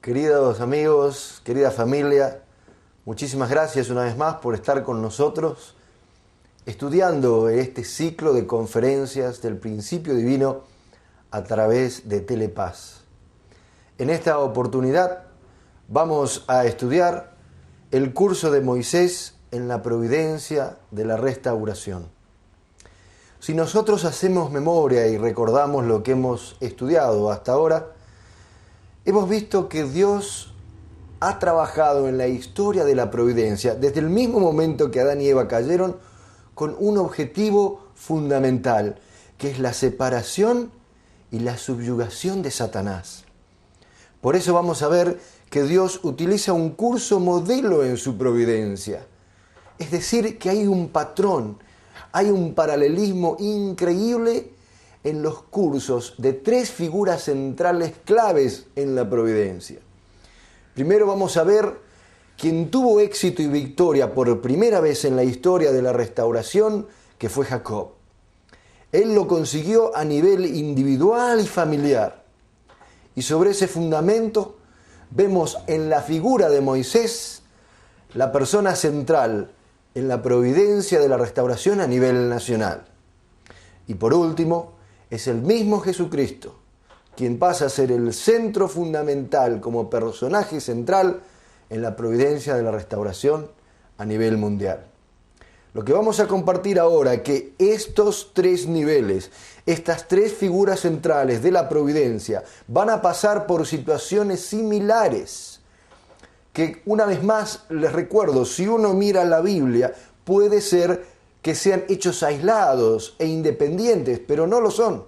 Queridos amigos, querida familia, muchísimas gracias una vez más por estar con nosotros estudiando este ciclo de conferencias del principio divino a través de Telepaz. En esta oportunidad vamos a estudiar el curso de Moisés en la providencia de la restauración. Si nosotros hacemos memoria y recordamos lo que hemos estudiado hasta ahora, hemos visto que Dios ha trabajado en la historia de la providencia desde el mismo momento que Adán y Eva cayeron con un objetivo fundamental, que es la separación y la subyugación de Satanás. Por eso vamos a ver que Dios utiliza un curso modelo en su providencia. Es decir, que hay un patrón, hay un paralelismo increíble en los cursos de tres figuras centrales claves en la providencia. Primero vamos a ver quien tuvo éxito y victoria por primera vez en la historia de la restauración, que fue Jacob. Él lo consiguió a nivel individual y familiar. Y sobre ese fundamento vemos en la figura de Moisés la persona central en la providencia de la restauración a nivel nacional. Y por último, es el mismo Jesucristo quien pasa a ser el centro fundamental como personaje central en la providencia de la restauración a nivel mundial. Lo que vamos a compartir ahora es que estos tres niveles, estas tres figuras centrales de la providencia, van a pasar por situaciones similares, que una vez más les recuerdo, si uno mira la Biblia, puede ser que sean hechos aislados e independientes, pero no lo son.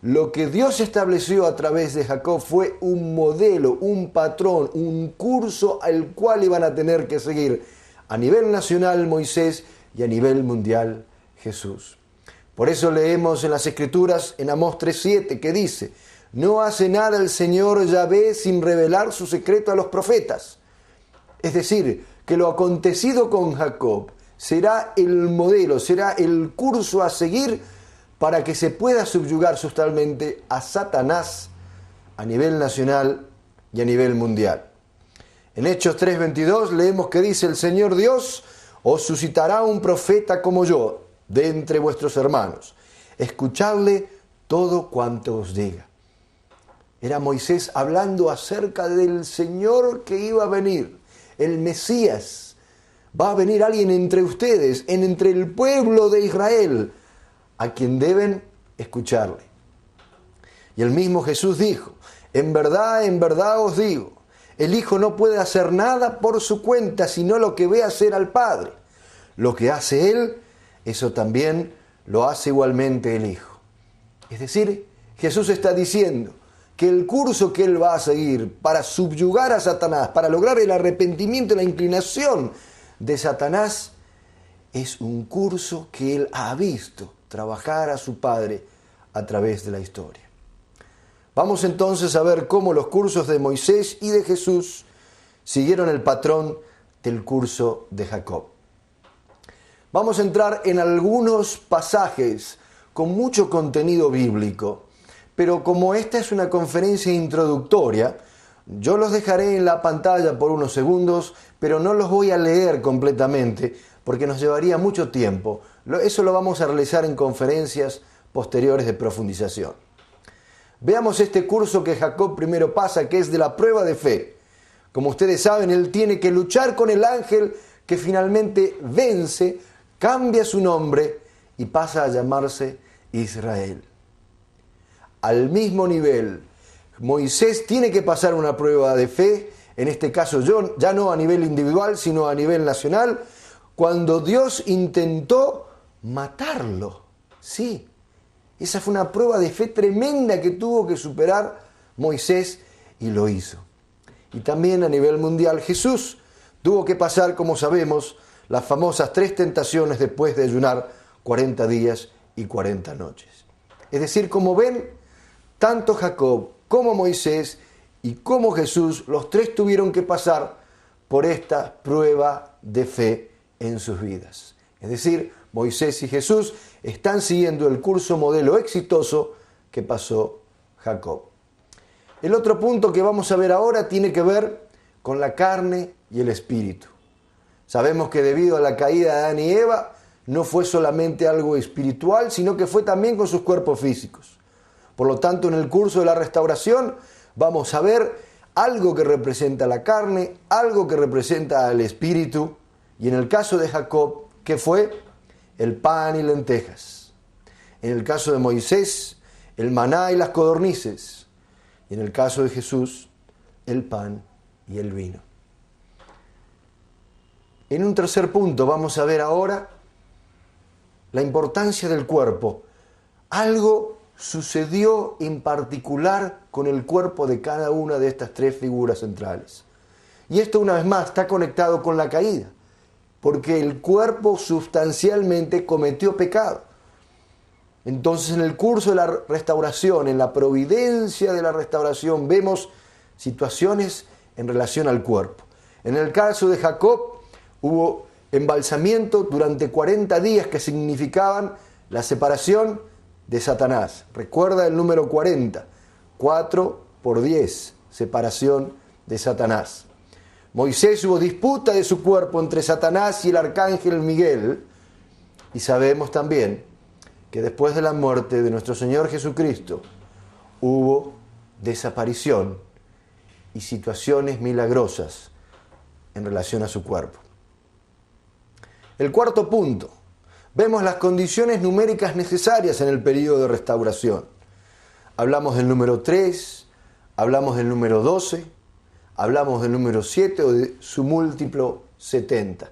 Lo que Dios estableció a través de Jacob fue un modelo, un patrón, un curso al cual iban a tener que seguir a nivel nacional Moisés y a nivel mundial Jesús. Por eso leemos en las Escrituras en Amós 3:7 que dice: no hace nada el Señor Yahvé sin revelar su secreto a los profetas. Es decir, que lo acontecido con Jacob será el modelo, será el curso a seguir para que se pueda subyugar sustancialmente a Satanás a nivel nacional y a nivel mundial. En Hechos 3:22 leemos que dice: el Señor Dios os suscitará un profeta como yo de entre vuestros hermanos. Escuchadle todo cuanto os diga. Era Moisés hablando acerca del Señor que iba a venir, el Mesías. Va a venir alguien entre ustedes, entre el pueblo de Israel, a quien deben escucharle. Y el mismo Jesús dijo: en verdad os digo, el Hijo no puede hacer nada por su cuenta, sino lo que ve hacer al Padre. Lo que hace Él, eso también lo hace igualmente el Hijo. Es decir, Jesús está diciendo que el curso que Él va a seguir para subyugar a Satanás, para lograr el arrepentimiento y la inclinación de Satanás, es un curso que Él ha visto trabajar a su Padre a través de la historia. Vamos entonces a ver cómo los cursos de Moisés y de Jesús siguieron el patrón del curso de Jacob. Vamos a entrar en algunos pasajes con mucho contenido bíblico, pero como esta es una conferencia introductoria, yo los dejaré en la pantalla por unos segundos, pero no los voy a leer completamente porque nos llevaría mucho tiempo. Eso lo vamos a realizar en conferencias posteriores de profundización. Veamos este curso que Jacob primero pasa, que es de la prueba de fe. Como ustedes saben, él tiene que luchar con el ángel que finalmente vence, cambia su nombre y pasa a llamarse Israel. Al mismo nivel, Moisés tiene que pasar una prueba de fe, en este caso ya no a nivel individual, sino a nivel nacional, cuando Dios intentó matarlo. Sí, esa fue una prueba de fe tremenda que tuvo que superar Moisés y lo hizo. Y también a nivel mundial Jesús tuvo que pasar, como sabemos, las famosas 3 tentaciones después de ayunar 40 días y 40 noches. Es decir, como ven, tanto Jacob como Moisés y como Jesús, los tres tuvieron que pasar por esta prueba de fe en sus vidas. Es decir, Moisés y Jesús están siguiendo el curso modelo exitoso que pasó Jacob. El otro punto que vamos a ver ahora tiene que ver con la carne y el espíritu. Sabemos que debido a la caída de Adán y Eva, no fue solamente algo espiritual, sino que fue también con sus cuerpos físicos. Por lo tanto, en el curso de la restauración vamos a ver algo que representa la carne, algo que representa al espíritu, y en el caso de Jacob, ¿qué fue? El pan y lentejas. En el caso de Moisés, el maná y las codornices. Y en el caso de Jesús, el pan y el vino. En un tercer punto vamos a ver ahora la importancia del cuerpo. Algo sucedió en particular con el cuerpo de cada una de estas tres figuras centrales. Y esto una vez más está conectado con la caída, porque el cuerpo sustancialmente cometió pecado. Entonces, en el curso de la restauración, en la providencia de la restauración, vemos situaciones en relación al cuerpo. En el caso de Jacob, hubo embalsamiento durante 40 días que significaban la separación de Satanás. Recuerda el número 40, 4 por 10, separación de Satanás. Moisés, hubo disputa de su cuerpo entre Satanás y el arcángel Miguel, y sabemos también que después de la muerte de nuestro Señor Jesucristo hubo desaparición y situaciones milagrosas en relación a su cuerpo. El cuarto punto, vemos las condiciones numéricas necesarias en el periodo de restauración. Hablamos del número 3, hablamos del número 12, hablamos del número 7 o de su múltiplo 70.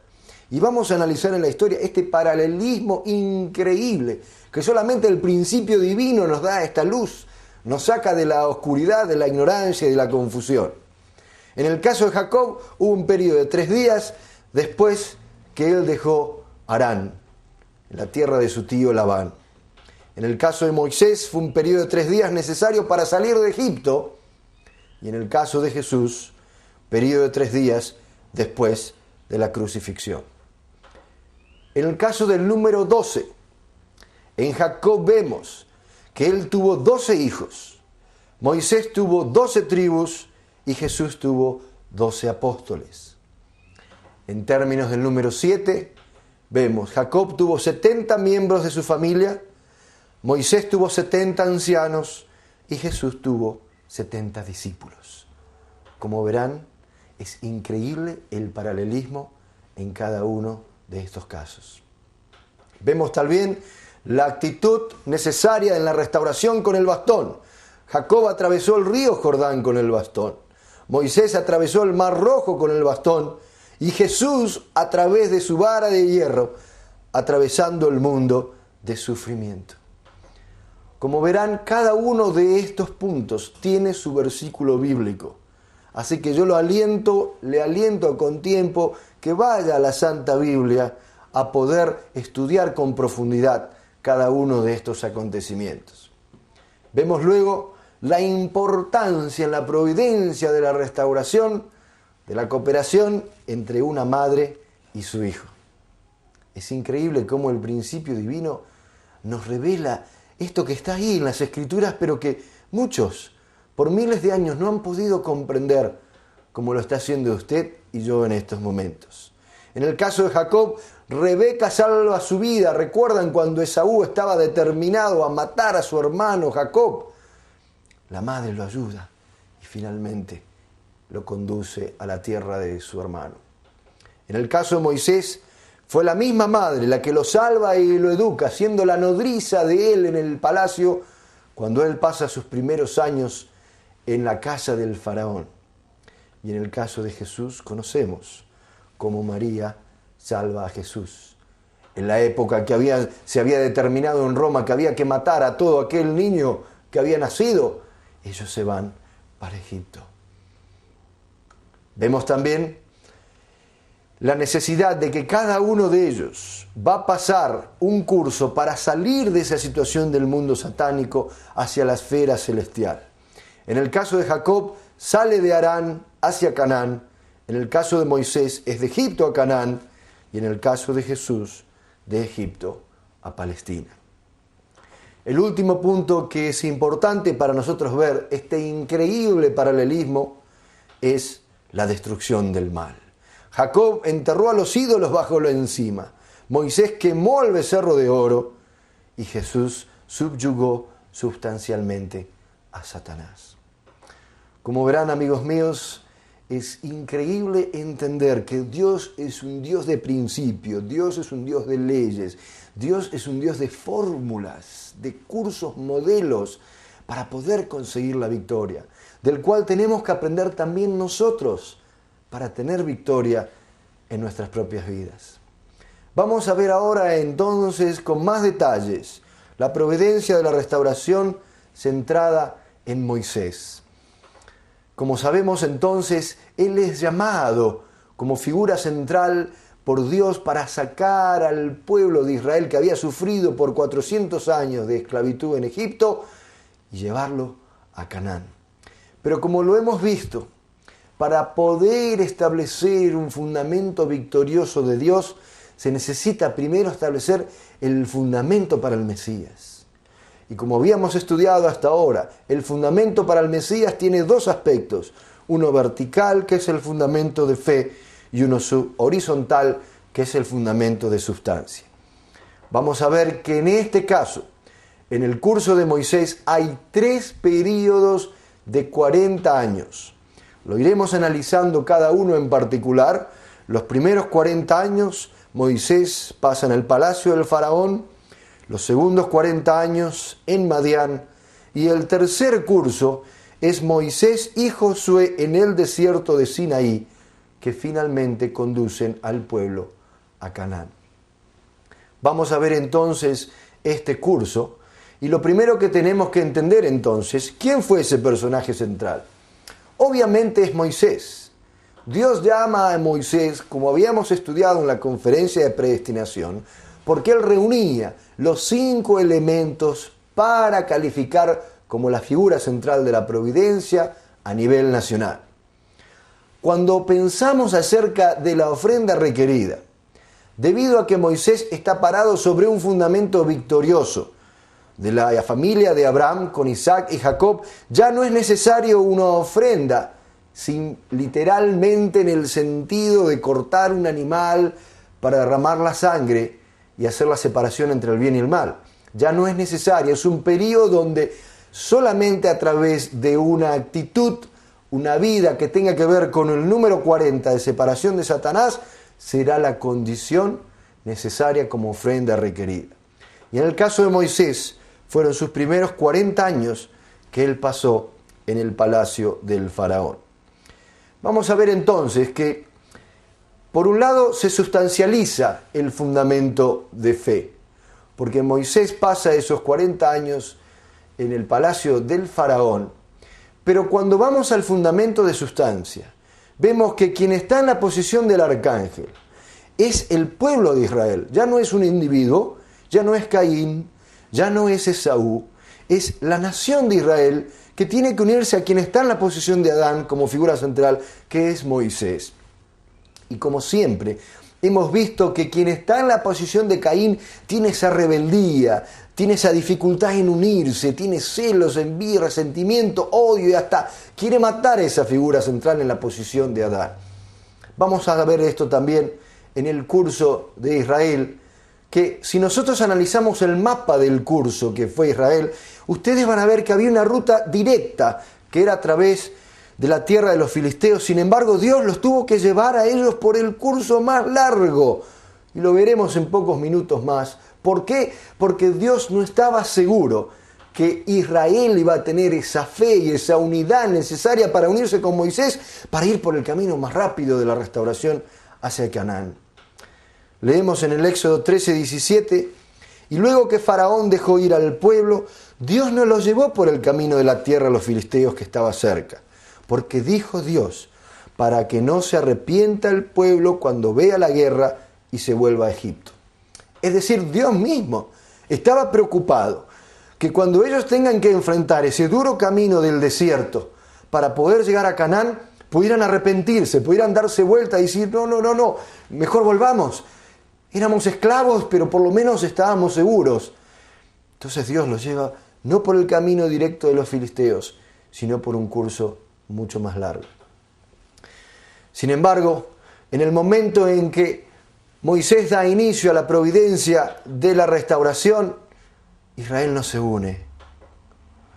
Y vamos a analizar en la historia este paralelismo increíble, que solamente el principio divino nos da esta luz, nos saca de la oscuridad, de la ignorancia y de la confusión. En el caso de Jacob hubo un periodo de 3 días después que él dejó Harán, en la tierra de su tío Labán. En el caso de Moisés fue un periodo de 3 días necesario para salir de Egipto, y en el caso de Jesús, periodo de 3 días después de la crucifixión. En el caso del número 12, en Jacob vemos que él tuvo 12 hijos, Moisés tuvo 12 tribus y Jesús tuvo 12 apóstoles. En términos del número 7, vemos Jacob tuvo 70 miembros de su familia, Moisés tuvo 70 ancianos y Jesús tuvo 70 discípulos. Como verán, es increíble el paralelismo en cada uno de estos casos. Vemos también la actitud necesaria en la restauración con el bastón. Jacob atravesó el río Jordán con el bastón. Moisés atravesó el Mar Rojo con el bastón. Y Jesús, a través de su vara de hierro, atravesando el mundo de sufrimiento. Como verán, cada uno de estos puntos tiene su versículo bíblico. Así que yo le aliento con tiempo que vaya a la Santa Biblia a poder estudiar con profundidad cada uno de estos acontecimientos. Vemos luego la importancia en la providencia de la restauración, de la cooperación entre una madre y su hijo. Es increíble cómo el principio divino nos revela esto que está ahí en las Escrituras, pero que muchos por miles de años no han podido comprender como lo está haciendo usted y yo en estos momentos. En el caso de Jacob, Rebeca salva su vida. ¿Recuerdan cuando Esaú estaba determinado a matar a su hermano Jacob? La madre lo ayuda y finalmente lo conduce a la tierra de su hermano. En el caso de Moisés, fue la misma madre la que lo salva y lo educa, siendo la nodriza de él en el palacio cuando él pasa sus primeros años en la casa del faraón. Y en el caso de Jesús conocemos cómo María salva a Jesús. En la época que se había determinado en Roma que había que matar a todo aquel niño que había nacido, ellos se van para Egipto. Vemos también la necesidad de que cada uno de ellos va a pasar un curso para salir de esa situación del mundo satánico hacia la esfera celestial. En el caso de Jacob, sale de Harán hacia Canaán. En el caso de Moisés, es de Egipto a Canaán. Y en el caso de Jesús, de Egipto a Palestina. El último punto que es importante para nosotros ver, este increíble paralelismo, es la destrucción del mal. Jacob enterró a los ídolos bajo la encima. Moisés quemó el becerro de oro y Jesús subyugó sustancialmente a Satanás. Como verán, amigos míos, es increíble entender que Dios es un Dios de principios, Dios es un Dios de leyes, Dios es un Dios de fórmulas, de cursos, modelos para poder conseguir la victoria, del cual tenemos que aprender también nosotros para tener victoria en nuestras propias vidas. Vamos a ver ahora entonces con más detalles la providencia de la restauración centrada en Moisés. Como sabemos entonces, él es llamado como figura central por Dios para sacar al pueblo de Israel que había sufrido por 400 años de esclavitud en Egipto y llevarlo a Canaán. Pero como lo hemos visto, para poder establecer un fundamento victorioso de Dios, se necesita primero establecer el fundamento para el Mesías. Y como habíamos estudiado hasta ahora, el fundamento para el Mesías tiene dos aspectos. Uno vertical, que es el fundamento de fe, y uno horizontal, que es el fundamento de sustancia. Vamos a ver que en este caso, en el curso de Moisés, hay 3 períodos de 40 años. Lo iremos analizando cada uno en particular. Los primeros 40 años, Moisés pasa en el palacio del faraón, los segundos 40 años en Madián, y el tercer curso es Moisés y Josué en el desierto de Sinaí, que finalmente conducen al pueblo a Canaán. Vamos a ver entonces este curso, y lo primero que tenemos que entender entonces, ¿quién fue ese personaje central? Obviamente es Moisés. Dios llama a Moisés, como habíamos estudiado en la conferencia de predestinación, porque él reunía los 5 elementos para calificar como la figura central de la providencia a nivel nacional. Cuando pensamos acerca de la ofrenda requerida, debido a que Moisés está parado sobre un fundamento victorioso de la familia de Abraham con Isaac y Jacob, ya no es necesario una ofrenda, literalmente en el sentido de cortar un animal para derramar la sangre y hacer la separación entre el bien y el mal. Ya no es necesario, es un periodo donde solamente a través de una actitud, una vida que tenga que ver con el número 40 de separación de Satanás, será la condición necesaria como ofrenda requerida. Y en el caso de Moisés, fueron sus primeros 40 años que él pasó en el palacio del faraón. Vamos a ver entonces que por un lado se sustancializa el fundamento de fe, porque Moisés pasa esos 40 años en el palacio del faraón, pero cuando vamos al fundamento de sustancia, vemos que quien está en la posición del arcángel es el pueblo de Israel, ya no es un individuo, ya no es Caín, ya no es Esaú, es la nación de Israel que tiene que unirse a quien está en la posición de Adán como figura central, que es Moisés. Y como siempre, hemos visto que quien está en la posición de Caín tiene esa rebeldía, tiene esa dificultad en unirse, tiene celos, envidia, resentimiento, odio y hasta quiere matar a esa figura central en la posición de Adán. Vamos a ver esto también en el curso de Israel, que si nosotros analizamos el mapa del curso que fue Israel, ustedes van a ver que había una ruta directa que era a través de la tierra de los filisteos. Sin embargo, Dios los tuvo que llevar a ellos por el curso más largo. Y lo veremos en pocos minutos más. ¿Por qué? Porque Dios no estaba seguro que Israel iba a tener esa fe y esa unidad necesaria para unirse con Moisés para ir por el camino más rápido de la restauración hacia Canaán. Leemos en el Éxodo 13:17, y luego que Faraón dejó ir al pueblo, Dios no los llevó por el camino de la tierra a los filisteos que estaba cerca, porque dijo Dios, para que no se arrepienta el pueblo cuando vea la guerra y se vuelva a Egipto. Es decir, Dios mismo estaba preocupado que cuando ellos tengan que enfrentar ese duro camino del desierto para poder llegar a Canaán, pudieran arrepentirse, pudieran darse vuelta y decir, no, mejor volvamos. Éramos esclavos, pero por lo menos estábamos seguros. Entonces Dios los lleva no por el camino directo de los filisteos, sino por un curso mucho más largo. Sin embargo, en el momento en que Moisés da inicio a la providencia de la restauración, Israel no se une.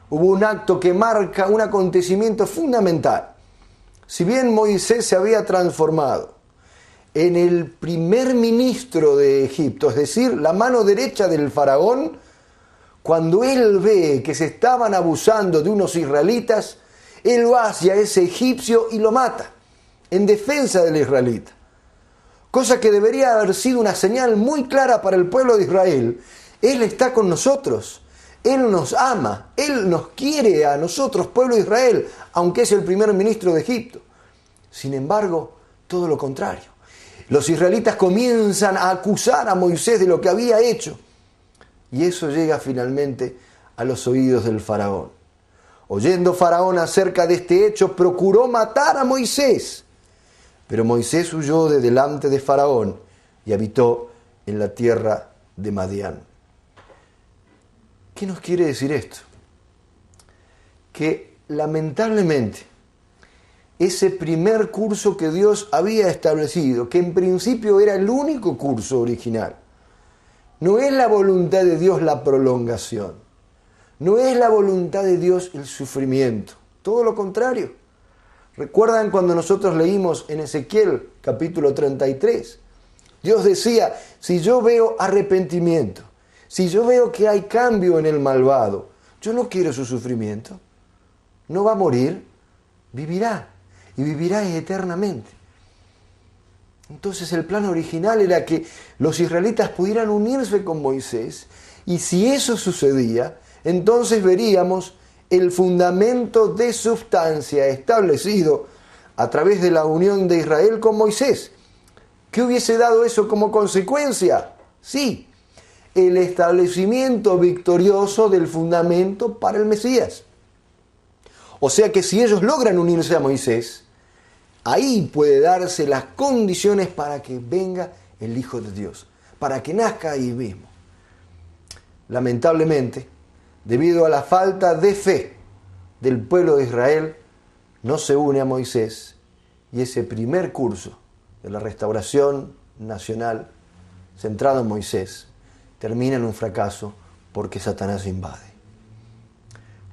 Hubo un acto que marca un acontecimiento fundamental. Si bien Moisés se había transformado en el primer ministro de Egipto, es decir, la mano derecha del faraón, cuando él ve que se estaban abusando de unos israelitas, él va hacia ese egipcio y lo mata, en defensa del israelita. Cosa que debería haber sido una señal muy clara para el pueblo de Israel. Él está con nosotros, Él nos ama, Él nos quiere a nosotros, pueblo de Israel, aunque es el primer ministro de Egipto. Sin embargo, todo lo contrario. Los israelitas comienzan a acusar a Moisés de lo que había hecho. Y eso llega finalmente a los oídos del faraón. Oyendo Faraón acerca de este hecho, procuró matar a Moisés. Pero Moisés huyó de delante de Faraón y habitó en la tierra de Madián. ¿Qué nos quiere decir esto? Que lamentablemente ese primer curso que Dios había establecido, que en principio era el único curso original, no es la voluntad de Dios la prolongación, no es la voluntad de Dios el sufrimiento, todo lo contrario. ¿Recuerdan cuando nosotros leímos en Ezequiel capítulo 33? Dios decía, si yo veo arrepentimiento, si yo veo que hay cambio en el malvado, yo no quiero su sufrimiento. No va a morir, vivirá, y vivirá eternamente. Entonces el plan original era que los israelitas pudieran unirse con Moisés, y si eso sucedía, entonces veríamos el fundamento de sustancia establecido a través de la unión de Israel con Moisés. ¿Qué hubiese dado eso como consecuencia? Sí, el establecimiento victorioso del fundamento para el Mesías. O sea que si ellos logran unirse a Moisés, ahí puede darse las condiciones para que venga el Hijo de Dios, para que nazca ahí mismo. Lamentablemente, debido a la falta de fe del pueblo de Israel, no se une a Moisés y ese primer curso de la restauración nacional centrado en Moisés termina en un fracaso porque Satanás invade.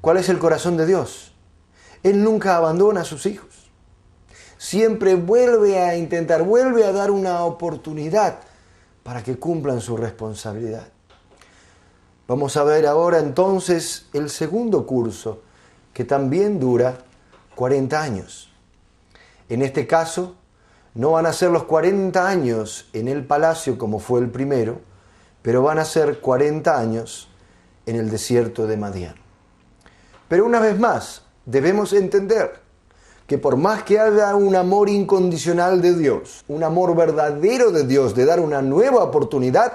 ¿Cuál es el corazón de Dios? Él nunca abandona a sus hijos. Siempre vuelve a intentar, vuelve a dar una oportunidad para que cumplan su responsabilidad. Vamos a ver ahora entonces el segundo curso, que también dura 40 años. En este caso, no van a ser los 40 años en el palacio como fue el primero, pero van a ser 40 años en el desierto de Madián. Pero una vez más, debemos entender que por más que haya un amor incondicional de Dios, un amor verdadero de Dios, de dar una nueva oportunidad,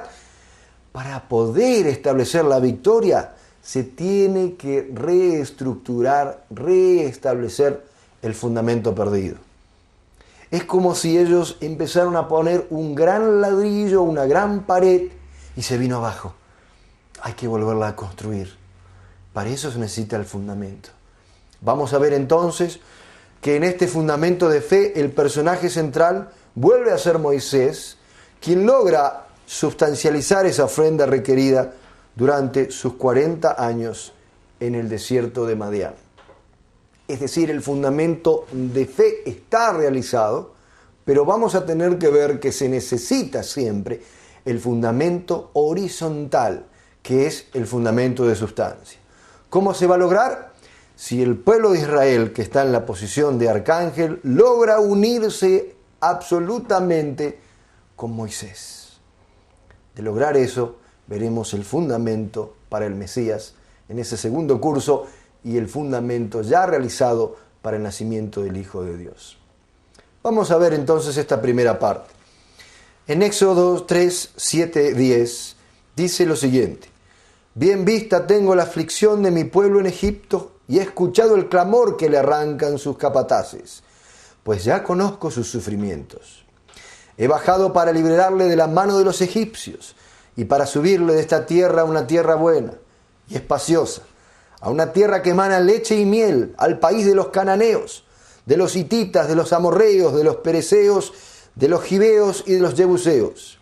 para poder establecer la victoria, se tiene que reestructurar, reestablecer el fundamento perdido. Es como si ellos empezaron a poner un gran ladrillo, una gran pared, y se vino abajo. Hay que volverla a construir. Para eso se necesita el fundamento. Vamos a ver entonces que en este fundamento de fe el personaje central vuelve a ser Moisés, quien logra sustancializar esa ofrenda requerida durante sus 40 años en el desierto de Madián. Es decir, el fundamento de fe está realizado, pero vamos a tener que ver que se necesita siempre el fundamento horizontal, que es el fundamento de sustancia. ¿Cómo se va a lograr? Si el pueblo de Israel, que está en la posición de arcángel, logra unirse absolutamente con Moisés. De lograr eso, veremos el fundamento para el Mesías en ese segundo curso y el fundamento ya realizado para el nacimiento del Hijo de Dios. Vamos a ver entonces esta primera parte. En Éxodo 3, 7, 10 dice lo siguiente: bien vista tengo la aflicción de mi pueblo en Egipto y he escuchado el clamor que le arrancan sus capataces, pues ya conozco sus sufrimientos. He bajado para librarle de la mano de los egipcios y para subirle de esta tierra a una tierra buena, y espaciosa, a una tierra que emana leche y miel, al país de los cananeos, de los hititas, de los amorreos, de los pereceos, de los gibeos y de los jebuseos.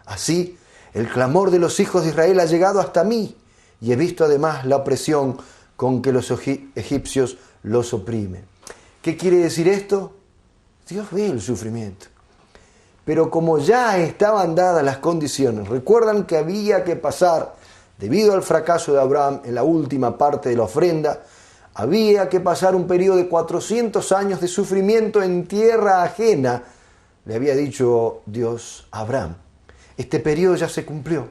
Así, el clamor de los hijos de Israel ha llegado hasta mí, y he visto además la opresión con que los egipcios los oprimen. ¿Qué quiere decir esto? Dios ve el sufrimiento. Pero como ya estaban dadas las condiciones, recuerdan que había que pasar, debido al fracaso de Abraham en la última parte de la ofrenda, había que pasar un periodo de 400 años de sufrimiento en tierra ajena, le había dicho Dios a Abraham. Este periodo ya se cumplió.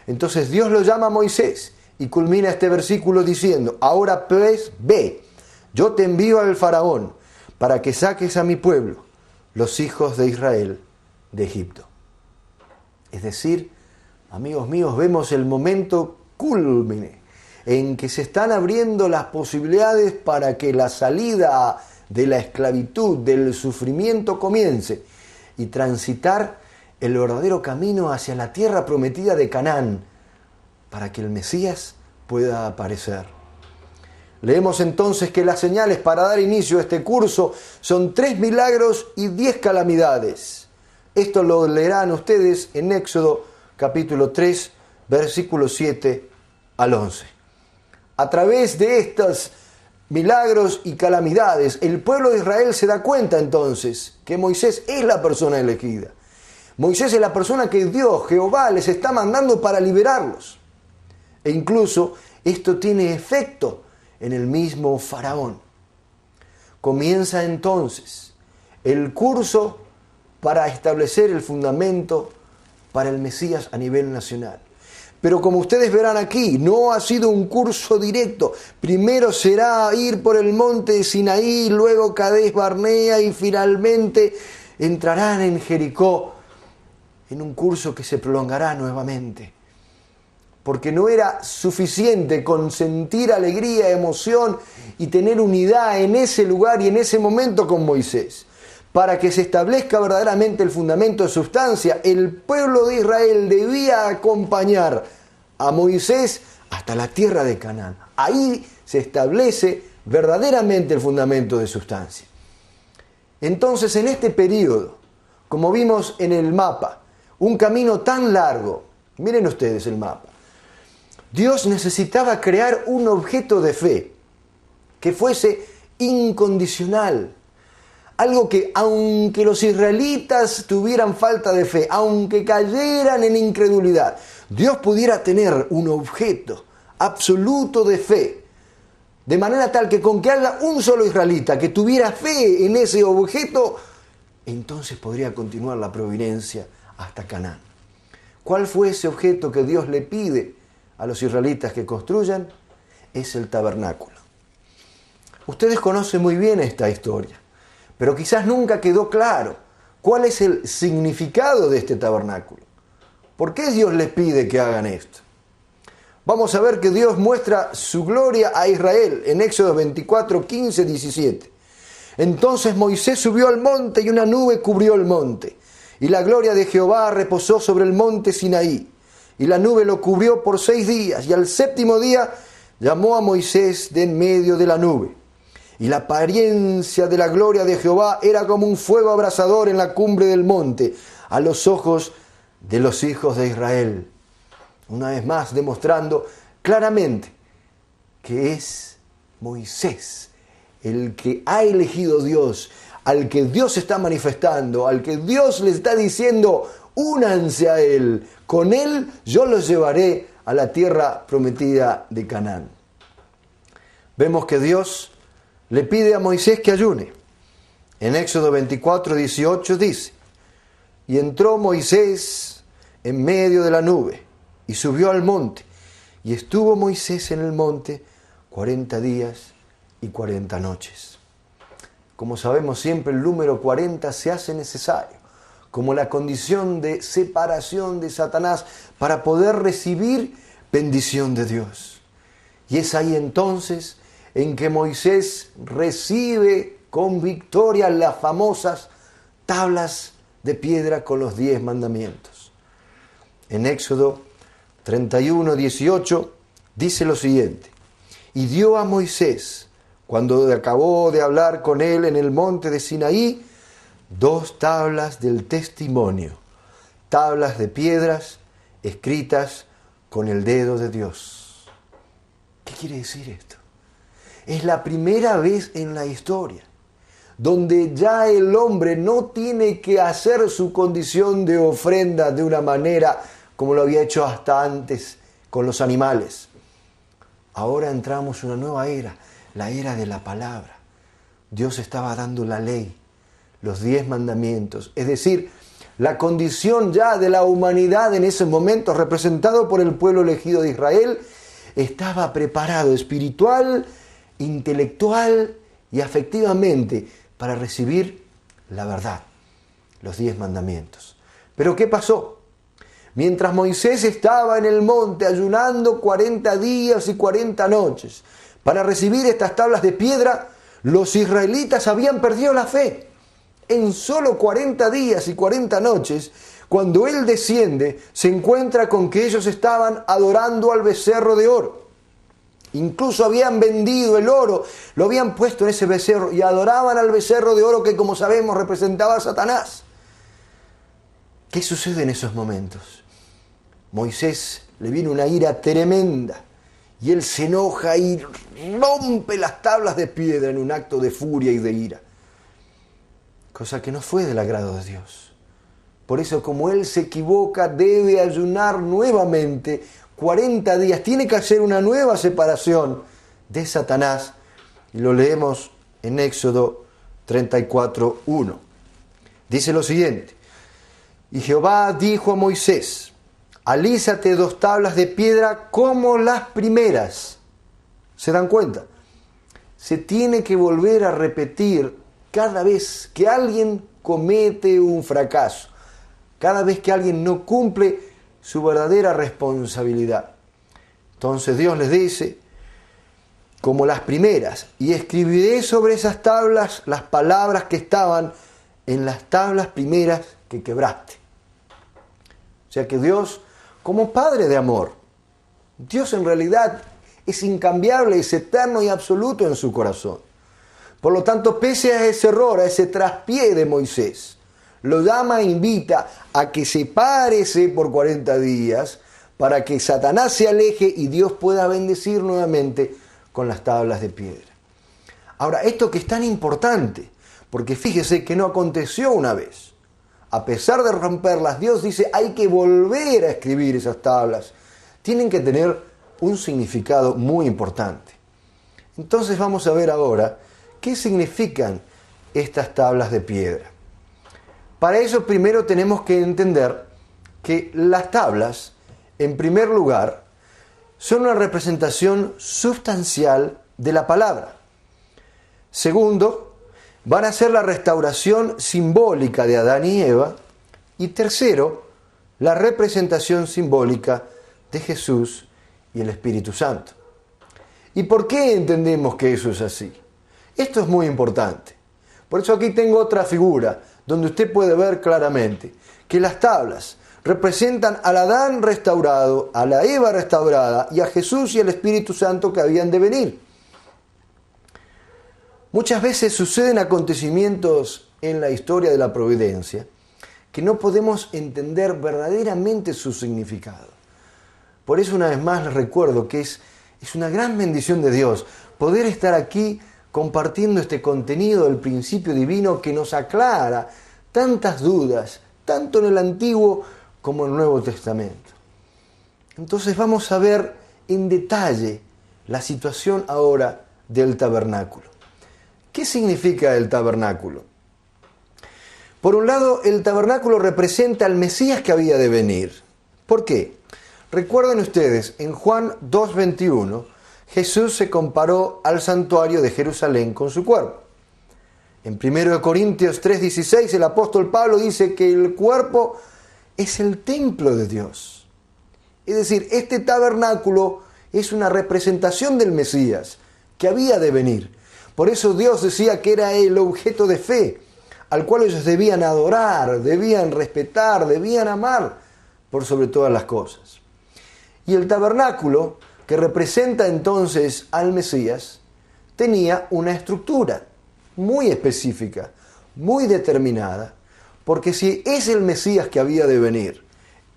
Entonces Dios lo llama a Moisés y culmina este versículo diciendo: ahora pues ve, yo te envío al faraón para que saques a mi pueblo, los hijos de Israel, de Egipto. Es decir, amigos míos, vemos el momento cúlmine en que se están abriendo las posibilidades para que la salida de la esclavitud, del sufrimiento comience y transitar el verdadero camino hacia la tierra prometida de Canaán, para que el Mesías pueda aparecer. Leemos entonces que las señales para dar inicio a este curso son 3 milagros y 10 calamidades. Esto lo leerán ustedes en Éxodo capítulo 3, versículos 7 al 11. A través de estos milagros y calamidades, el pueblo de Israel se da cuenta entonces que Moisés es la persona elegida. Moisés es la persona que Dios, Jehová, les está mandando para liberarlos. E incluso esto tiene efecto en el mismo faraón. Comienza entonces el curso para establecer el fundamento para el Mesías a nivel nacional. Pero como ustedes verán aquí, no ha sido un curso directo. Primero será ir por el monte de Sinaí, luego Cades Barnea y finalmente entrarán en Jericó, en un curso que se prolongará nuevamente. Porque no era suficiente con sentir alegría, emoción y tener unidad en ese lugar y en ese momento con Moisés. Para que se establezca verdaderamente el fundamento de sustancia, el pueblo de Israel debía acompañar a Moisés hasta la tierra de Canaán. Ahí se establece verdaderamente el fundamento de sustancia. Entonces, en este periodo, como vimos en el mapa, un camino tan largo, miren ustedes el mapa, Dios necesitaba crear un objeto de fe que fuese incondicional. Algo que, aunque los israelitas tuvieran falta de fe, aunque cayeran en incredulidad, Dios pudiera tener un objeto absoluto de fe. De manera tal que con que haya un solo israelita que tuviera fe en ese objeto, entonces podría continuar la providencia hasta Canaán. ¿Cuál fue ese objeto que Dios le pide a los israelitas que construyan? Es el tabernáculo. Ustedes conocen muy bien esta historia, pero quizás nunca quedó claro cuál es el significado de este tabernáculo. ¿Por qué Dios les pide que hagan esto? Vamos a ver que Dios muestra su gloria a Israel en Éxodo 24, 15, 17. Entonces Moisés subió al monte y una nube cubrió el monte. Y la gloria de Jehová reposó sobre el monte Sinaí. Y la nube lo cubrió por 6 días. Y al 7º día llamó a Moisés de en medio de la nube. Y la apariencia de la gloria de Jehová era como un fuego abrasador en la cumbre del monte, a los ojos de los hijos de Israel. Una vez más demostrando claramente que es Moisés el que ha elegido Dios, al que Dios está manifestando, al que Dios le está diciendo: únanse a Él, con Él yo los llevaré a la tierra prometida de Canaán. Vemos que Dios le pide a Moisés que ayune. En Éxodo 24, 18 dice: y entró Moisés en medio de la nube y subió al monte, y estuvo Moisés en el monte 40 días y 40 noches. Como sabemos, siempre el número 40 se hace necesario como la condición de separación de Satanás para poder recibir bendición de Dios. Y es ahí entonces en que Moisés recibe con victoria las famosas tablas de piedra con los 10 mandamientos. En Éxodo 31, 18 dice lo siguiente: y dio a Moisés, cuando acabó de hablar con él en el monte de Sinaí, 2 tablas del testimonio, tablas de piedras escritas con el dedo de Dios. ¿Qué quiere decir esto? Es la primera vez en la historia donde ya el hombre no tiene que hacer su condición de ofrenda de una manera como lo había hecho hasta antes con los animales. Ahora entramos en una nueva era, la era de la palabra. Dios estaba dando la ley, los 10 mandamientos, es decir, la condición ya de la humanidad en ese momento, representado por el pueblo elegido de Israel, estaba preparado espiritual, intelectual y afectivamente para recibir la verdad, los 10 mandamientos. Pero ¿qué pasó? Mientras Moisés estaba en el monte ayunando 40 días y 40 noches para recibir estas tablas de piedra, los israelitas habían perdido la fe. En solo 40 días y 40 noches, cuando él desciende, se encuentra con que ellos estaban adorando al becerro de oro. Incluso habían vendido el oro, lo habían puesto en ese becerro y adoraban al becerro de oro que, como sabemos, representaba a Satanás. ¿Qué sucede en esos momentos? Moisés le viene una ira tremenda y él se enoja y rompe las tablas de piedra en un acto de furia y de ira. Cosa que no fue del agrado de Dios. Por eso, como él se equivoca, debe ayunar nuevamente 40 días. Tiene que hacer una nueva separación de Satanás. Y lo leemos en Éxodo 34:1. Dice lo siguiente: y Jehová dijo a Moisés: alízate 2 tablas de piedra como las primeras. ¿Se dan cuenta? Se tiene que volver a repetir cada vez que alguien comete un fracaso, cada vez que alguien no cumple su verdadera responsabilidad. Entonces Dios les dice: como las primeras, y escribiré sobre esas tablas las palabras que estaban en las tablas primeras que quebraste. O sea que Dios, como Padre de amor, Dios en realidad es incambiable, es eterno y absoluto en su corazón. Por lo tanto, pese a ese error, a ese traspié de Moisés, lo llama e invita a que se párese por 40 días para que Satanás se aleje y Dios pueda bendecir nuevamente con las tablas de piedra. Ahora, esto que es tan importante, porque fíjese que no aconteció una vez. A pesar de romperlas, Dios dice: hay que volver a escribir esas tablas. Tienen que tener un significado muy importante. Entonces vamos a ver ahora qué significan estas tablas de piedra. Para eso primero tenemos que entender que las tablas, en primer lugar, son una representación sustancial de la palabra. Segundo, van a ser la restauración simbólica de Adán y Eva. Y tercero, la representación simbólica de Jesús y el Espíritu Santo. ¿Y por qué entendemos que eso es así? Esto es muy importante. Por eso aquí tengo otra figura donde usted puede ver claramente que las tablas representan al Adán restaurado, a la Eva restaurada y a Jesús y al Espíritu Santo que habían de venir. Muchas veces suceden acontecimientos en la historia de la providencia que no podemos entender verdaderamente su significado. Por eso una vez más les recuerdo que es una gran bendición de Dios poder estar aquí compartiendo este contenido del principio divino que nos aclara tantas dudas, tanto en el Antiguo como en el Nuevo Testamento. Entonces vamos a ver en detalle la situación ahora del tabernáculo. ¿Qué significa el tabernáculo? Por un lado, el tabernáculo representa al Mesías que había de venir. ¿Por qué? Recuerden ustedes, en Juan 2:21, Jesús se comparó al santuario de Jerusalén con su cuerpo. En 1 Corintios 3:16, el apóstol Pablo dice que el cuerpo es el templo de Dios. Es decir, este tabernáculo es una representación del Mesías que había de venir. Por eso Dios decía que era el objeto de fe, al cual ellos debían adorar, debían respetar, debían amar por sobre todas las cosas. Y el tabernáculo que representa entonces al Mesías, tenía una estructura muy específica, muy determinada, porque si es el Mesías que había de venir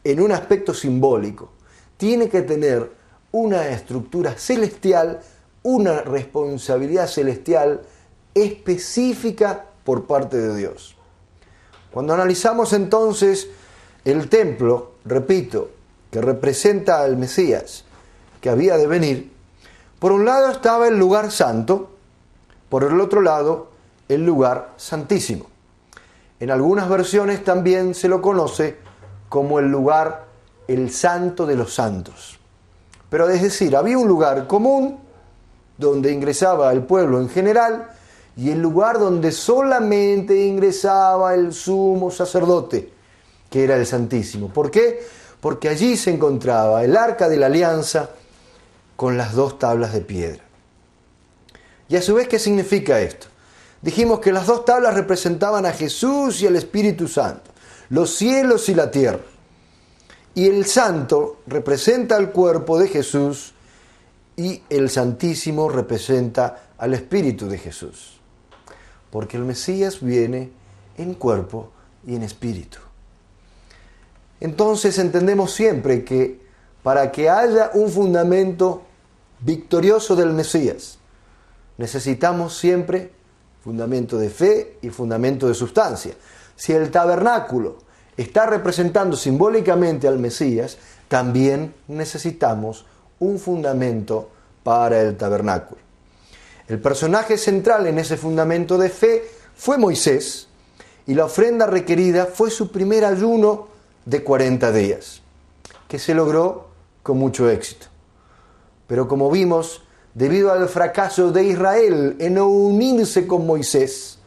en un aspecto simbólico, tiene que tener una estructura celestial, una responsabilidad celestial específica por parte de Dios. Cuando analizamos entonces el templo, repito, que representa al Mesías que había de venir, por un lado estaba el lugar santo, por el otro lado el lugar santísimo. En algunas versiones también se lo conoce como el lugar, el santo de los santos. Pero es decir, había un lugar común donde ingresaba el pueblo en general y el lugar donde solamente ingresaba el sumo sacerdote, que era el Santísimo. ¿Por qué? Porque allí se encontraba el arca de la alianza con las 2 tablas de piedra. Y a su vez, ¿qué significa esto? Dijimos que las 2 tablas representaban a Jesús y al Espíritu Santo, los cielos y la tierra. Y el santo representa al cuerpo de Jesús y el Santísimo representa al Espíritu de Jesús. Porque el Mesías viene en cuerpo y en espíritu. Entonces entendemos siempre que para que haya un fundamento victorioso del Mesías, necesitamos siempre fundamento de fe y fundamento de sustancia. Si el tabernáculo está representando simbólicamente al Mesías, también necesitamos un fundamento para el tabernáculo. El personaje central en ese fundamento de fe fue Moisés, y la ofrenda requerida fue su primer ayuno de 40 días, que se logró con mucho éxito. Pero como vimos, debido al fracaso de Israel en no unirse con Moisés,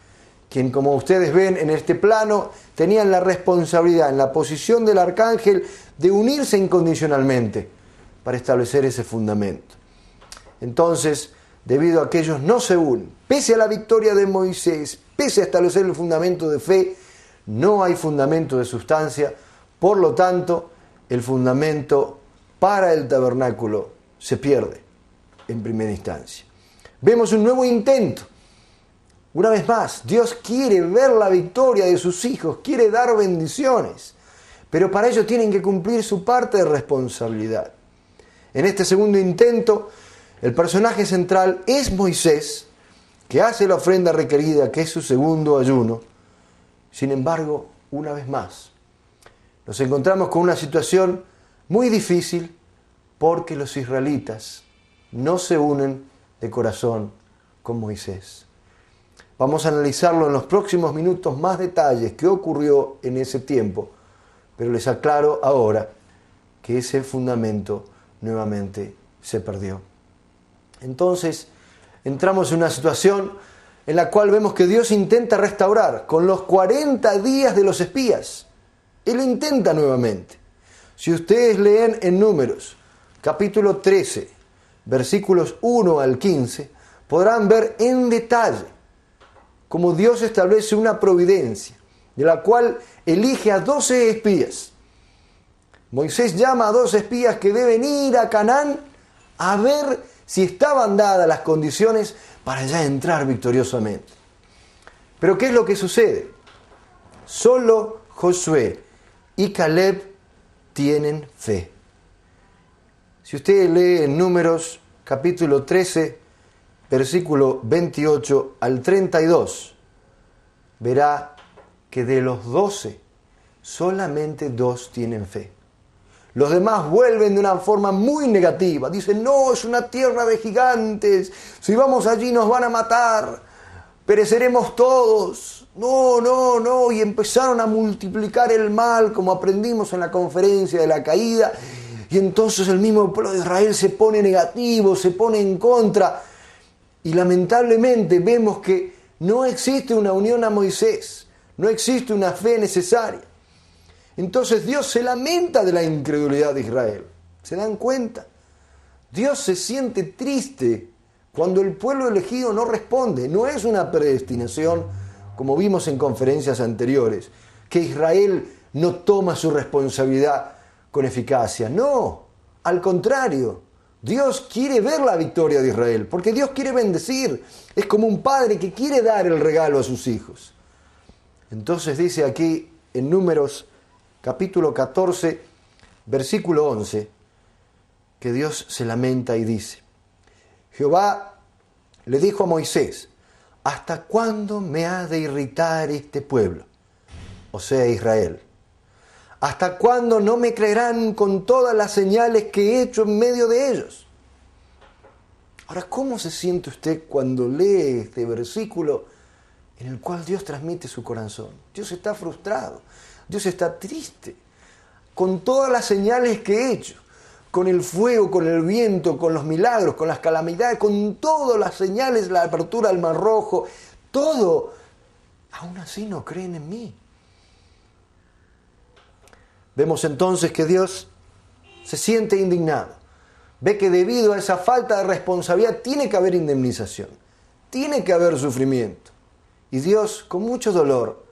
quien, como ustedes ven en este plano, tenían la responsabilidad en la posición del arcángel de unirse incondicionalmente para establecer ese fundamento. Entonces, debido a que ellos no se unen, pese a la victoria de Moisés, pese a establecer el fundamento de fe, no hay fundamento de sustancia. Por lo tanto, el fundamento para el tabernáculo se pierde en primera instancia. Vemos un nuevo intento. Una vez más, Dios quiere ver la victoria de sus hijos, quiere dar bendiciones, pero para ello tienen que cumplir su parte de responsabilidad. En este segundo intento, el personaje central es Moisés, que hace la ofrenda requerida, que es su segundo ayuno. Sin embargo, una vez más, nos encontramos con una situación muy difícil porque los israelitas no se unen de corazón con Moisés. Vamos a analizarlo en los próximos minutos más detalles qué ocurrió en ese tiempo, pero les aclaro ahora que ese fundamento nuevamente se perdió. Entonces, entramos en una situación en la cual vemos que Dios intenta restaurar con los 40 días de los espías. Él intenta nuevamente. Si ustedes leen en Números, capítulo 13, versículos 1 al 15, podrán ver en detalle cómo Dios establece una providencia, de la cual elige a 12 espías. Moisés llama a 12 espías que deben ir a Canaán a ver si estaban dadas las condiciones para ya entrar victoriosamente. Pero ¿qué es lo que sucede? Solo Josué y Caleb tienen fe. Si usted lee en Números capítulo 13, versículo 28 al 32, verá que de los 12, solamente 2 tienen fe. Los demás vuelven de una forma muy negativa. Dicen, no, es una tierra de gigantes. Si vamos allí nos van a matar. Pereceremos todos. No. Y empezaron a multiplicar el mal, como aprendimos en la conferencia de la caída. Y entonces el mismo pueblo de Israel se pone negativo, se pone en contra. Y lamentablemente vemos que no existe una unión a Moisés. No existe una fe necesaria. Entonces Dios se lamenta de la incredulidad de Israel. ¿Se dan cuenta? Dios se siente triste cuando el pueblo elegido no responde. No es una predestinación, como vimos en conferencias anteriores, que Israel no toma su responsabilidad con eficacia. No, al contrario, Dios quiere ver la victoria de Israel, porque Dios quiere bendecir. Es como un padre que quiere dar el regalo a sus hijos. Entonces dice aquí en Números capítulo 14, versículo 11, que Dios se lamenta y dice: Jehová le dijo a Moisés: ¿hasta cuándo me ha de irritar este pueblo? O sea, Israel. ¿Hasta cuándo no me creerán con todas las señales que he hecho en medio de ellos? Ahora, ¿cómo se siente usted cuando lee este versículo en el cual Dios transmite su corazón? Dios está frustrado, Dios está triste, con todas las señales que he hecho, con el fuego, con el viento, con los milagros, con las calamidades, con todas las señales, la apertura del Mar Rojo, todo, aún así no creen en mí. Vemos entonces que Dios se siente indignado. Ve que debido a esa falta de responsabilidad tiene que haber indemnización, tiene que haber sufrimiento. Y Dios, con mucho dolor,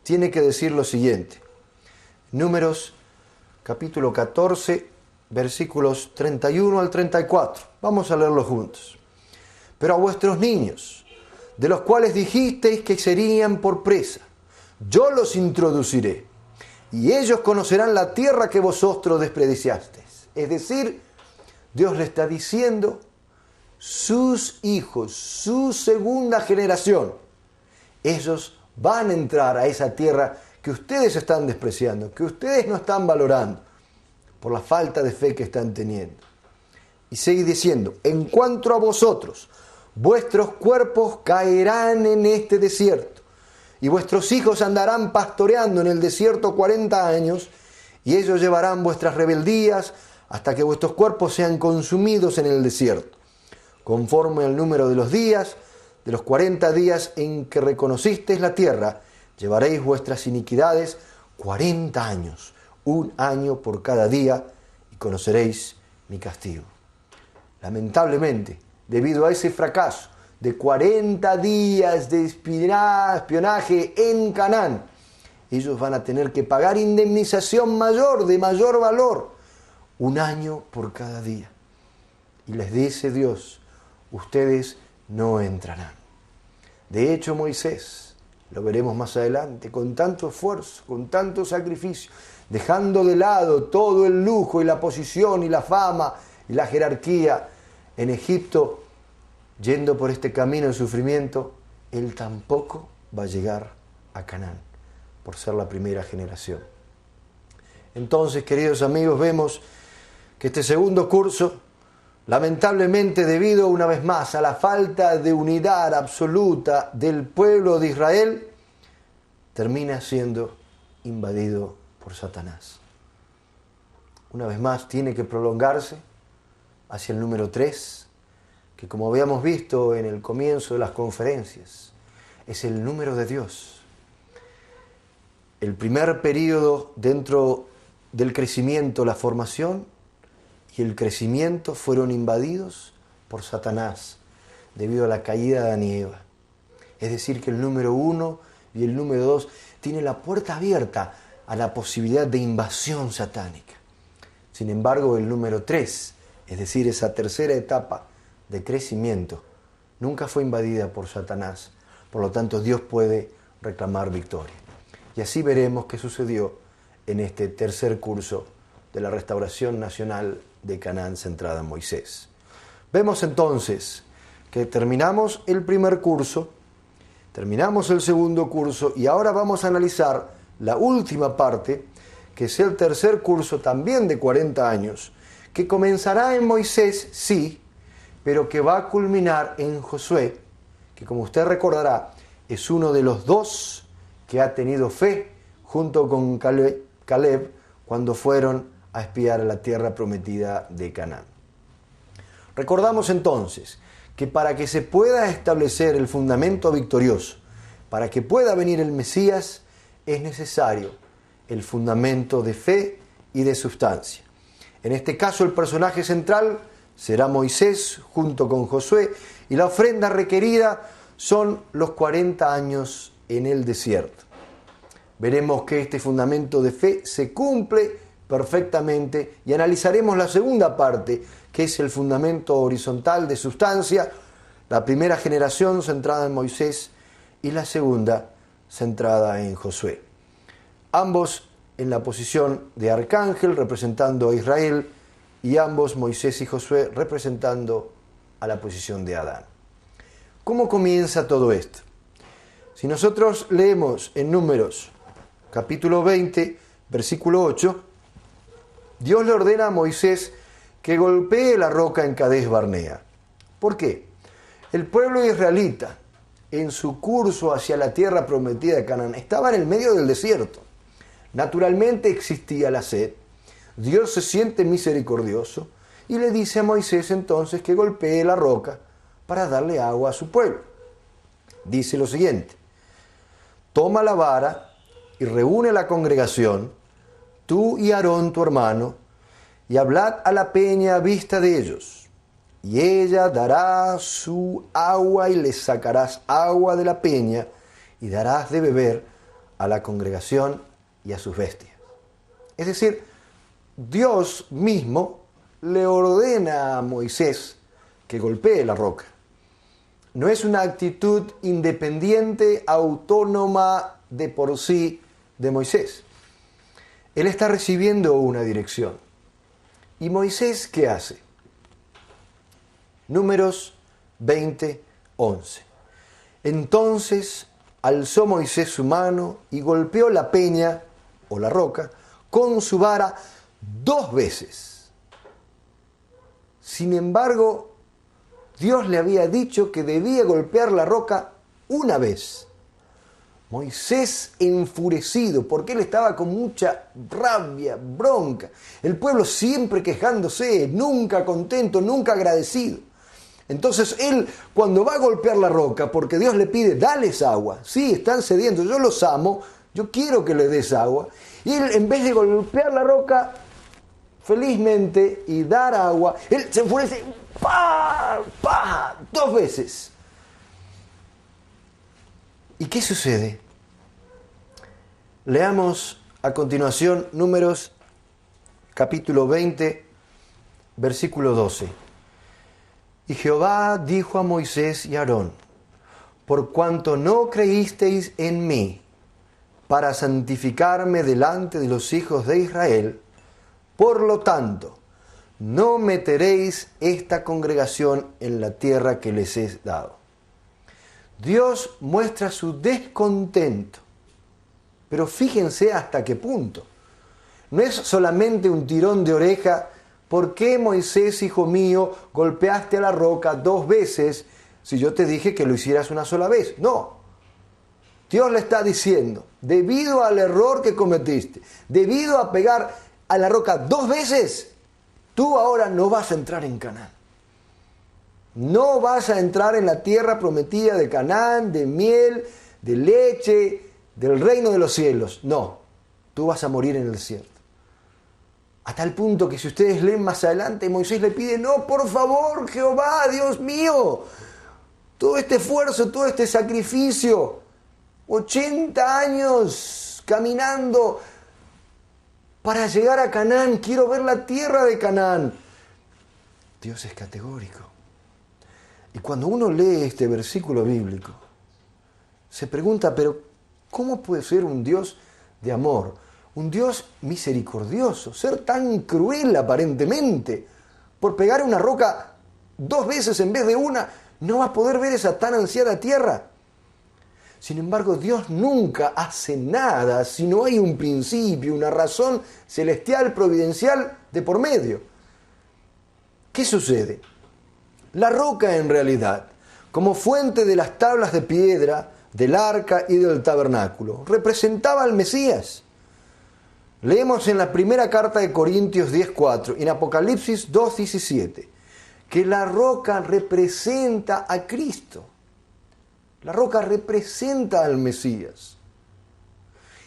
tiene que decir lo siguiente. Números capítulo 14, versículos 31 al 34. Vamos a leerlo juntos. Pero a vuestros niños, de los cuales dijisteis que serían por presa, yo los introduciré, y ellos conocerán la tierra que vosotros despreciasteis. Es decir, Dios le está diciendo, sus hijos, su segunda generación, ellos van a entrar a esa tierra que ustedes están despreciando, que ustedes no están valorando, por la falta de fe que están teniendo. Y sigue diciendo: en cuanto a vosotros, vuestros cuerpos caerán en este desierto, y vuestros hijos andarán pastoreando en el desierto 40 años, y ellos llevarán vuestras rebeldías hasta que vuestros cuerpos sean consumidos en el desierto, conforme al número de los días, de los 40 días en que reconocisteis la tierra, llevaréis vuestras iniquidades 40 años, un año por cada día, y conoceréis mi castigo. Lamentablemente, debido a ese fracaso de 40 días de espionaje en Canaán, ellos van a tener que pagar indemnización mayor, de mayor valor, un año por cada día. Y les dice Dios: ustedes no entrarán. De hecho, Moisés, lo veremos más adelante, con tanto esfuerzo, con tanto sacrificio, dejando de lado todo el lujo y la posición y la fama y la jerarquía en Egipto, yendo por este camino de sufrimiento, él tampoco va a llegar a Canaán, por ser la primera generación. Entonces, queridos amigos, vemos que este segundo curso, lamentablemente debido una vez más a la falta de unidad absoluta del pueblo de Israel, termina siendo invadido por Satanás. Una vez más tiene que prolongarse hacia el número 3, que como habíamos visto en el comienzo de las conferencias, es el número de Dios. El primer período dentro del crecimiento, la formación y el crecimiento fueron invadidos por Satanás debido a la caída de Adán y Eva. Es decir, que el número 1 y el número 2 tienen la puerta abierta a la posibilidad de invasión satánica. Sin embargo, el número 3, es decir, esa tercera etapa de crecimiento, nunca fue invadida por Satanás. Por lo tanto, Dios puede reclamar victoria. Y así veremos qué sucedió en este tercer curso de la restauración nacional de Canaán centrada en Moisés. Vemos entonces que terminamos el primer curso, terminamos el segundo curso y ahora vamos a analizar la última parte, que es el tercer curso también de 40 años, que comenzará en Moisés, sí, pero que va a culminar en Josué, que como usted recordará, es uno de los dos que ha tenido fe junto con Caleb cuando fueron a espiar a la tierra prometida de Canaán. Recordamos entonces que para que se pueda establecer el fundamento victorioso, para que pueda venir el Mesías, es necesario el fundamento de fe y de sustancia. En este caso, el personaje central será Moisés junto con Josué, y la ofrenda requerida son los 40 años en el desierto. Veremos que este fundamento de fe se cumple perfectamente y analizaremos la segunda parte, que es el fundamento horizontal de sustancia, la primera generación centrada en Moisés y la segunda centrada en Josué. Ambos en la posición de arcángel representando a Israel y ambos, Moisés y Josué, representando a la posición de Adán. ¿Cómo comienza todo esto? Si nosotros leemos en Números capítulo 20, versículo 8, Dios le ordena a Moisés que golpee la roca en Cades Barnea. ¿Por qué? El pueblo israelita, en su curso hacia la tierra prometida de Canaán, estaba en el medio del desierto. Naturalmente existía la sed. Dios se siente misericordioso y le dice a Moisés entonces que golpee la roca para darle agua a su pueblo. Dice lo siguiente: toma la vara y reúne la congregación, tú y Aarón tu hermano, y hablad a la peña a vista de ellos, y ella dará su agua y les sacarás agua de la peña y darás de beber a la congregación y a sus bestias. Es decir, Dios mismo le ordena a Moisés que golpee la roca. No es una actitud independiente, autónoma de por sí de Moisés. Él está recibiendo una dirección. ¿Y Moisés qué hace? Números 20, 11. Entonces alzó Moisés su mano y golpeó la peña o la roca con su vara 2 veces. Sin embargo, Dios le había dicho que debía golpear la roca 1 vez. Moisés, enfurecido, porque él estaba con mucha rabia, bronca, el pueblo siempre quejándose, nunca contento, nunca agradecido. Entonces él, cuando va a golpear la roca, porque Dios le pide, dales agua, sí, están sedientos, yo los amo, yo quiero que le des agua, y él, en vez de golpear la roca felizmente y dar agua, él se enfurece, ¡pah! ¡Pah! 2 veces. ¿Y qué sucede? Leamos a continuación Números capítulo 20, versículo 12. Y Jehová dijo a Moisés y a Aarón: por cuanto no creísteis en mí para santificarme delante de los hijos de Israel, por lo tanto, no meteréis esta congregación en la tierra que les he dado. Dios muestra su descontento, pero fíjense hasta qué punto. No es solamente un tirón de oreja. ¿Por qué, Moisés, hijo mío, golpeaste a la roca 2 veces si yo te dije que lo hicieras 1 sola vez? No. Dios le está diciendo, debido al error que cometiste, debido a pegar a la roca 2 veces, tú ahora no vas a entrar en Canaán. No vas a entrar en la tierra prometida de Canaán, de miel, de leche, del reino de los cielos. No, tú vas a morir en el desierto. A tal punto que si ustedes leen más adelante, Moisés le pide, no, por favor, Jehová, Dios mío, todo este esfuerzo, todo este sacrificio, 80 años caminando para llegar a Canaán, quiero ver la tierra de Canaán. Dios es categórico. Y cuando uno lee este versículo bíblico, se pregunta, pero ¿cómo puede ser un Dios de amor, un Dios misericordioso, ser tan cruel aparentemente, por pegar una roca 2 veces en vez de 1, no va a poder ver esa tan ansiada tierra? Sin embargo, Dios nunca hace nada si no hay un principio, una razón celestial, providencial de por medio. ¿Qué sucede? La roca, en realidad, como fuente de las tablas de piedra, del arca y del tabernáculo, representaba al Mesías. Leemos en la primera carta de Corintios 10:4 y en Apocalipsis 2:17 que la roca representa a Cristo. La roca representa al Mesías.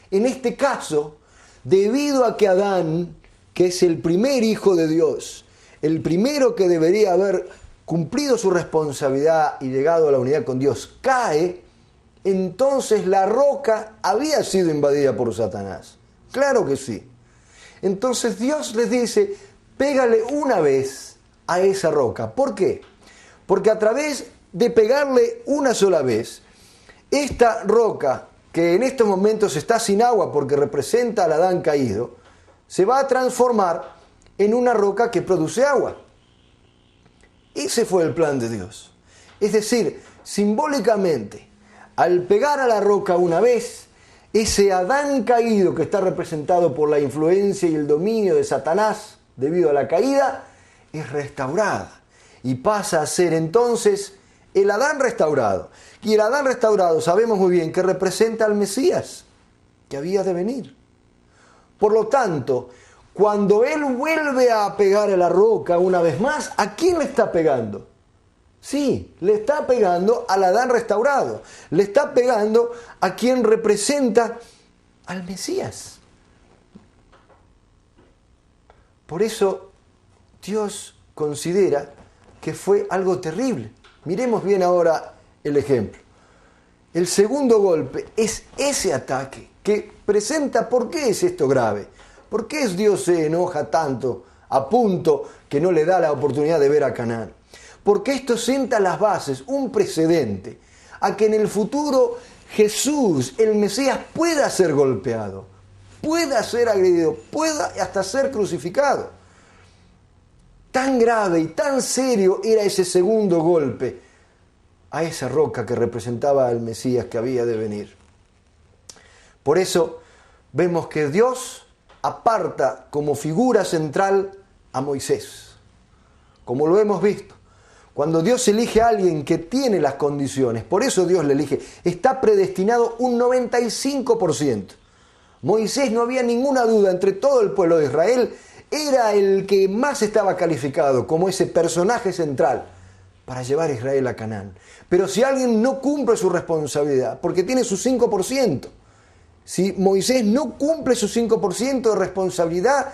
En este caso, debido a que Adán, que es el primer hijo de Dios, el primero que debería haber cumplido su responsabilidad y llegado a la unidad con Dios, cae, entonces la roca había sido invadida por Satanás. Claro que sí. Entonces Dios les dice, pégale una vez a esa roca. ¿Por qué? Porque a través de pegarle una sola vez, esta roca, que en estos momentos está sin agua porque representa al Adán caído, se va a transformar en una roca que produce agua. Ese fue el plan de Dios. Es decir, simbólicamente, al pegar a la roca una vez, ese Adán caído que está representado por la influencia y el dominio de Satanás debido a la caída, es restaurada y pasa a ser entonces el Adán restaurado. Y el Adán restaurado sabemos muy bien que representa al Mesías que había de venir. Por lo tanto, cuando Él vuelve a pegar a la roca una vez más, ¿a quién le está pegando? Sí, le está pegando al Adán restaurado. Le está pegando a quien representa al Mesías. Por eso Dios considera que fue algo terrible. Miremos bien ahora el ejemplo. El segundo golpe es ese ataque que presenta por qué es esto grave. ¿Por qué Dios se enoja tanto a punto que no le da la oportunidad de ver a Canaán? Porque esto sienta las bases, un precedente, a que en el futuro Jesús, el Mesías, pueda ser golpeado, pueda ser agredido, pueda hasta ser crucificado. Tan grave y tan serio era ese segundo golpe a esa roca que representaba al Mesías que había de venir. Por eso vemos que Dios aparta como figura central a Moisés, como lo hemos visto. Cuando Dios elige a alguien que tiene las condiciones, por eso Dios le elige, está predestinado un 95%. Moisés, no había ninguna duda, entre todo el pueblo de Israel, era el que más estaba calificado como ese personaje central para llevar a Israel a Canaán. Pero si alguien no cumple su responsabilidad, porque tiene su 5%, si Moisés no cumple su 5% de responsabilidad,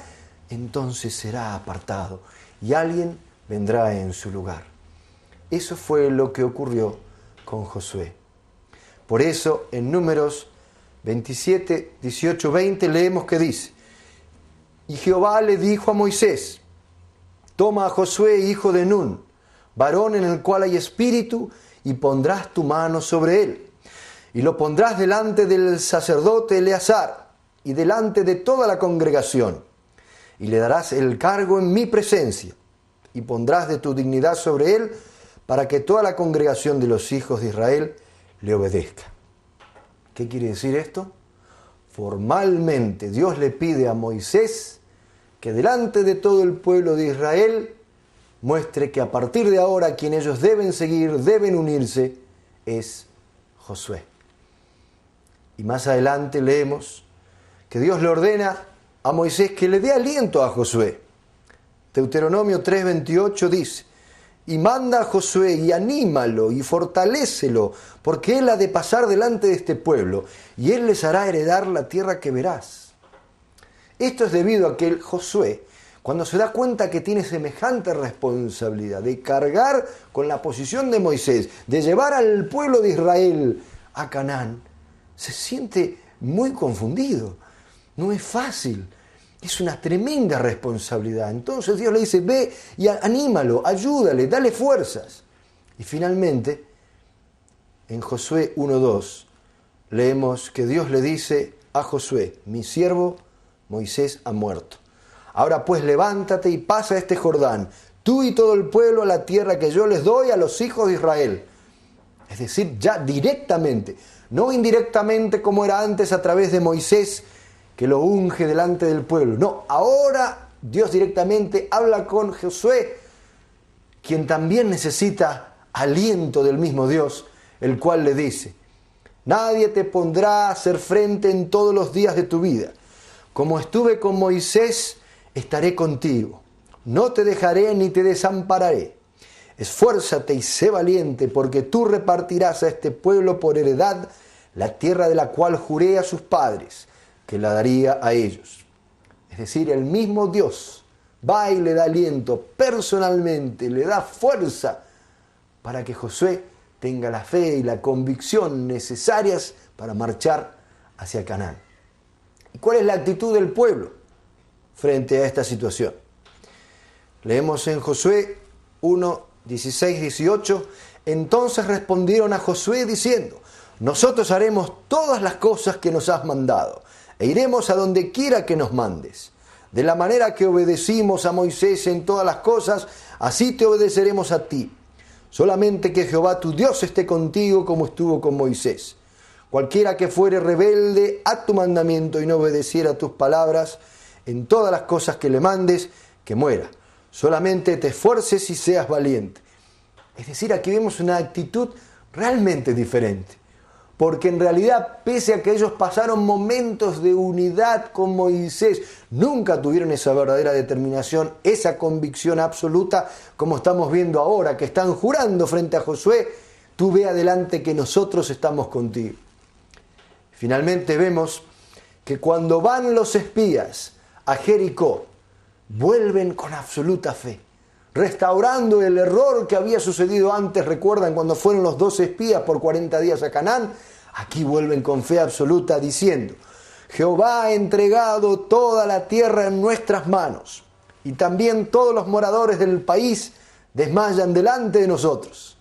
entonces será apartado y alguien vendrá en su lugar. Eso fue lo que ocurrió con Josué. Por eso en Números 27, 18, 20 leemos que dice: y Jehová le dijo a Moisés: toma a Josué, hijo de Nun, varón en el cual hay espíritu, y pondrás tu mano sobre él. Y lo pondrás delante del sacerdote Eleazar y delante de toda la congregación. Y le darás el cargo en mi presencia, y pondrás de tu dignidad sobre él, para que toda la congregación de los hijos de Israel le obedezca. ¿Qué quiere decir esto? Formalmente Dios le pide a Moisés que delante de todo el pueblo de Israel muestre que a partir de ahora quien ellos deben seguir, deben unirse, es Josué. Y más adelante leemos que Dios le ordena a Moisés que le dé aliento a Josué. Deuteronomio 3:28 dice: y manda a Josué y anímalo y fortalécelo, porque él ha de pasar delante de este pueblo, y él les hará heredar la tierra que verás. Esto es debido a que Josué, cuando se da cuenta que tiene semejante responsabilidad de cargar con la posición de Moisés, de llevar al pueblo de Israel a Canaán, se siente muy confundido. No es fácil. Es una tremenda responsabilidad. Entonces Dios le dice: ve y anímalo, ayúdale, dale fuerzas. Y finalmente, en Josué 1:2, leemos que Dios le dice a Josué: mi siervo Moisés ha muerto. Ahora pues levántate y pasa este Jordán, tú y todo el pueblo, a la tierra que yo les doy a los hijos de Israel. Es decir, ya directamente, no indirectamente como era antes a través de Moisés, que lo unge delante del pueblo. No, ahora Dios directamente habla con Josué, quien también necesita aliento del mismo Dios, el cual le dice: nadie te pondrá a hacer frente en todos los días de tu vida. Como estuve con Moisés, estaré contigo. No te dejaré ni te desampararé. Esfuérzate y sé valiente, porque tú repartirás a este pueblo por heredad la tierra de la cual juré a sus padres que la daría a ellos. Es decir, el mismo Dios va y le da aliento personalmente, le da fuerza para que Josué tenga la fe y la convicción necesarias para marchar hacia Canaán. ¿Y cuál es la actitud del pueblo? frente a esta situación. Leemos en Josué 1, 16, 18. Entonces respondieron a Josué diciendo: nosotros haremos todas las cosas que nos has mandado, e iremos a donde quiera que nos mandes. De la manera que obedecimos a Moisés en todas las cosas, así te obedeceremos a ti. Solamente que Jehová tu Dios esté contigo como estuvo con Moisés. Cualquiera que fuere rebelde a tu mandamiento y no obedeciera tus palabras en todas las cosas que le mandes, que muera. Solamente te esfuerces y seas valiente. Es decir, aquí vemos una actitud realmente diferente. Porque en realidad, pese a que ellos pasaron momentos de unidad con Moisés, nunca tuvieron esa verdadera determinación, esa convicción absoluta, como estamos viendo ahora, que están jurando frente a Josué: tú ve adelante que nosotros estamos contigo. Finalmente vemos que cuando van los espías a Jericó, vuelven con absoluta fe, restaurando el error que había sucedido antes. ¿Recuerdan cuando fueron los 12 espías por 40 días a Canaán? Aquí vuelven con fe absoluta diciendo: Jehová ha entregado toda la tierra en nuestras manos, y también todos los moradores del país desmayan delante de nosotros.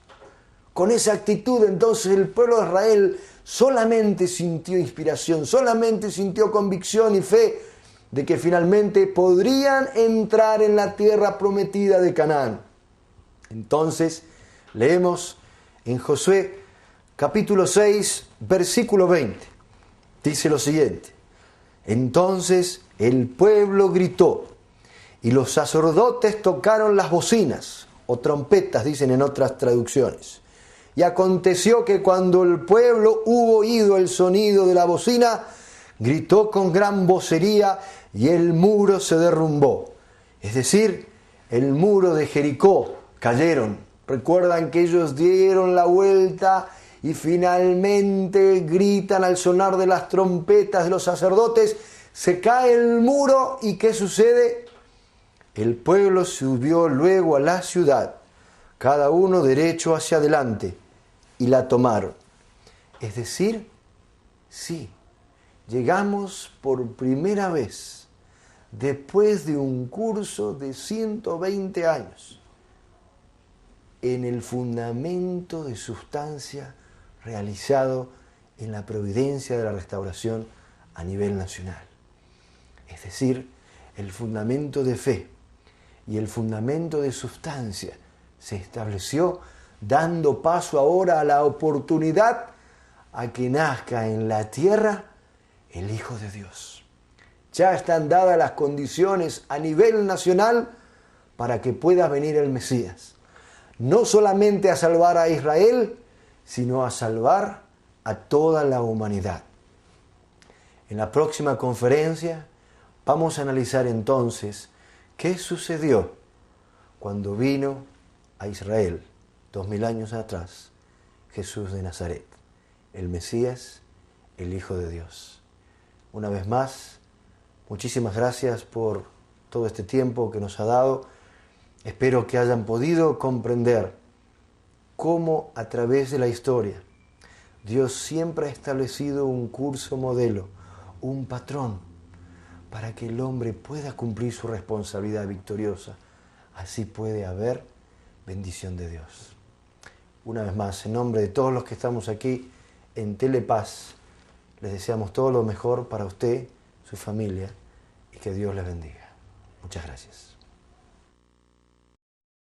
Con esa actitud, entonces, el pueblo de Israel solamente sintió inspiración, solamente sintió convicción y fe de que finalmente podrían entrar en la tierra prometida de Canaán. Entonces, leemos en Josué capítulo 6, versículo 20. Dice lo siguiente: entonces el pueblo gritó, y los sacerdotes tocaron las bocinas, o trompetas, dicen en otras traducciones. Y aconteció que cuando el pueblo hubo oído el sonido de la bocina, gritó con gran vocería, y el muro se derrumbó. Es decir, el muro de Jericó cayeron. Recuerdan que ellos dieron la vuelta y finalmente gritan al sonar de las trompetas de los sacerdotes. Se cae el muro, y ¿qué sucede? El pueblo subió luego a la ciudad, cada uno derecho hacia adelante, y la tomaron. Es decir, sí, llegamos por primera vez, después de un curso de 120 años, en el fundamento de sustancia realizado en la providencia de la restauración a nivel nacional. Es decir, el fundamento de fe y el fundamento de sustancia se estableció, dando paso ahora a la oportunidad a que nazca en la tierra el Hijo de Dios. Ya están dadas las condiciones a nivel nacional para que pueda venir el Mesías. No solamente a salvar a Israel, sino a salvar a toda la humanidad. En la próxima conferencia vamos a analizar entonces qué sucedió cuando vino a Israel 2000 años atrás Jesús de Nazaret, el Mesías, el Hijo de Dios. Una vez más, muchísimas gracias por todo este tiempo que nos ha dado. Espero que hayan podido comprender cómo a través de la historia Dios siempre ha establecido un curso modelo, un patrón, para que el hombre pueda cumplir su responsabilidad victoriosa. Así puede haber bendición de Dios. Una vez más, en nombre de todos los que estamos aquí en Telepaz, les deseamos todo lo mejor para usted, su familia, y que Dios les bendiga. Muchas gracias.